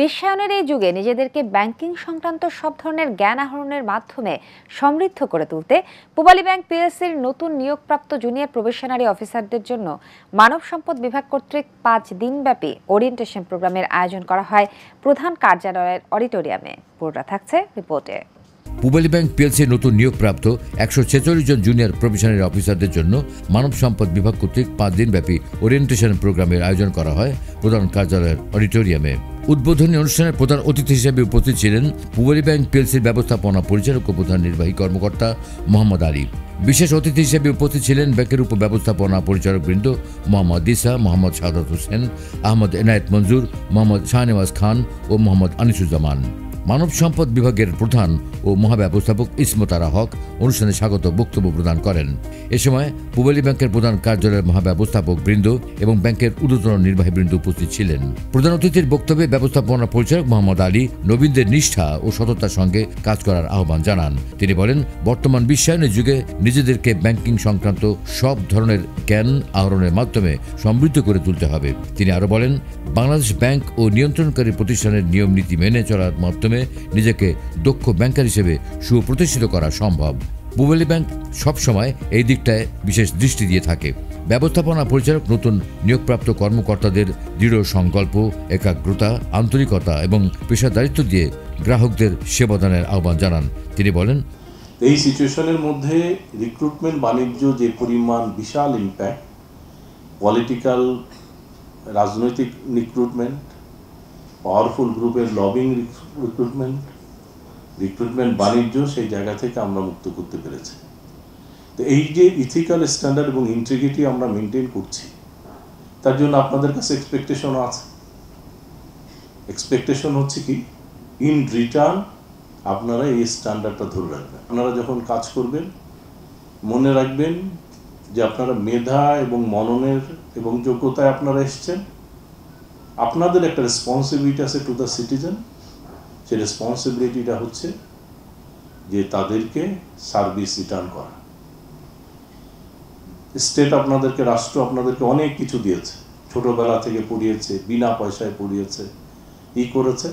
বিশ্বায়নের এই যুগে নিজেদেরকে ব্যাংকিং সংক্রান্ত সব ধরনের জ্ঞান আহরণের মাধ্যমে সমৃদ্ধ করে তুলতে পূবালী ব্যাংক পিএলসির নতুন নিয়োগপ্রাপ্ত জুনিয়র প্রবেশনারি অফিসারদের জন্য মানব সম্পদ বিভাগ কর্তৃক 5 দিনব্যাপী ওরিয়েন্টেশন প্রোগ্রামের আয়োজন করা হয় প্রধান কার্যালয়ের অডিটোরিয়ামে। পুরোটা থাকছে রিপোর্টে। পূবালী ব্যাংক পিএলসির নতুন নিয়োগপ্রাপ্ত 146 জন জুনিয়র প্রফেশনারি অফিসারদের জন্য মানব সম্পদ বিভাগ কর্তৃক 5 দিনব্যাপী ওরিয়েন্টেশন প্রোগ্রামের আয়োজন করা হয় প্রধান কার্যালয়ের অডিটোরিয়ামে। উদ্বোধনী অনুষ্ঠানের প্রধান অতিথি হিসেবে উপস্থিত ছিলেন পূবালী ব্যাংক পিএলসির ব্যবস্থাপনা পরিচালক ও প্রধান নির্বাহী কর্মকর্তা মোহাম্মদ আলী। বিশেষ অতিথি হিসেবে উপস্থিত ছিলেন ব্যাংকের উপব্যবস্থাপনা পরিচালকবৃন্দ মোহাম্মদ দিসা, মোহাম্মদ সাদাত হোসেন, আহমদ এনায়েত মঞ্জুর, মোহাম্মদ শাহনেওয়াজ খান ও মোহাম্মদ আনিসুজ্জামান। মানব সম্পদ বিভাগের প্রধান ও মহাব্যবস্থাপক ইসমত আরা হক অনুষ্ঠানে স্বাগত বক্তব্য প্রদান করেন। এ সময় পূবালী ব্যাংকের প্রধান কার্যালয়ের মহাব্যবস্থাপক বৃন্দ এবং ব্যাংকের ঊর্ধ্বতন নির্বাহী বৃন্দ উপস্থিত ছিলেন। প্রধান অতিথির বক্তব্যে ব্যবস্থাপনা পরিচালক মোহাম্মদ আলী নবীনদের নিষ্ঠা ও সততার সঙ্গে কাজ করার আহ্বান জানান। তিনি বলেন, বর্তমান বিশ্বায়নের যুগে নিজেদেরকে ব্যাংকিং সংক্রান্ত সব ধরনের জ্ঞান আহরণের মাধ্যমে সমৃদ্ধ করে তুলতে হবে। তিনি আরও বলেন, বাংলাদেশ ব্যাংক ও নিয়ন্ত্রণকারী প্রতিষ্ঠানের নিয়ম নীতি মেনে চলার মাধ্যমে নিজেকে দক্ষ ব্যাংকার হিসেবে সুপ্রতিষ্ঠিত করা সম্ভব। পূবালী ব্যাংক সবসময় এই দিকটায় বিশেষ দৃষ্টি দিয়ে থাকে। ব্যবস্থাপনা পরিচালক নতুন নিয়োগপ্রাপ্ত কর্মকর্তাদের দৃঢ় সংকল্প, একাগ্রতা, আন্তরিকতা এবং পেশাদারিত্ব দিয়ে গ্রাহকদের সেবাদানের আহ্বান জানান। তিনি বলেন, এই সিচুয়েশনের মধ্যে রিক্রুটমেন্ট বাণিজ্য যে পরিমাণ বিশাল ইম্প্যাক্ট, পলিটিক্যাল রাজনৈতিক রিক্রুটমেন্ট, পাওয়ারফুল গ্রুপের লবিং রিক্রুটমেন্ট বাণিজ্য, সেই জায়গা থেকে আমরা মুক্ত করতে পেরেছি। তো এই যে ইথিক্যাল স্ট্যান্ডার্ড এবং ইন্টিগ্রিটি আমরা মেনটেন করছি, তার জন্য আপনাদের কাছে এক্সপেকটেশন আছে। এক্সপেকটেশন হচ্ছে কি, ইন রিটার্ন আপনারা এই স্ট্যান্ডার্ডটা ধরে রাখবেন। আপনারা যখন কাজ করবেন মনে রাখবেন যে আপনারা মেধা এবং মননের এবং যোগ্যতায় আপনারা এসছেন। আপনাদের একটা রেসপন্সিবিলিটি আছে টু দ্য সিটিজেন। সেই রেসপন্সিবিলিটিটা হচ্ছে যে তাদেরকে সার্ভিস রিটার্ন করা। স্টেট আপনাদেরকে, রাষ্ট্র আপনাদেরকে অনেক কিছু দিয়েছে, ছোটবেলা থেকে পড়িয়েছে, বিনা পয়সায় পড়িয়েছে, করেছে।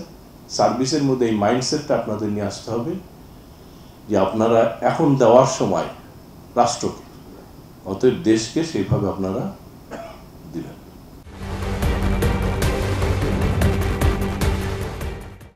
সার্ভিসের মধ্যে এই মাইন্ডসেটটা আপনাদের নিয়ে আসতে হবে যে আপনারা এখন দেওয়ার সময় রাষ্ট্রকে, অতএব দেশকে সেইভাবে আপনারা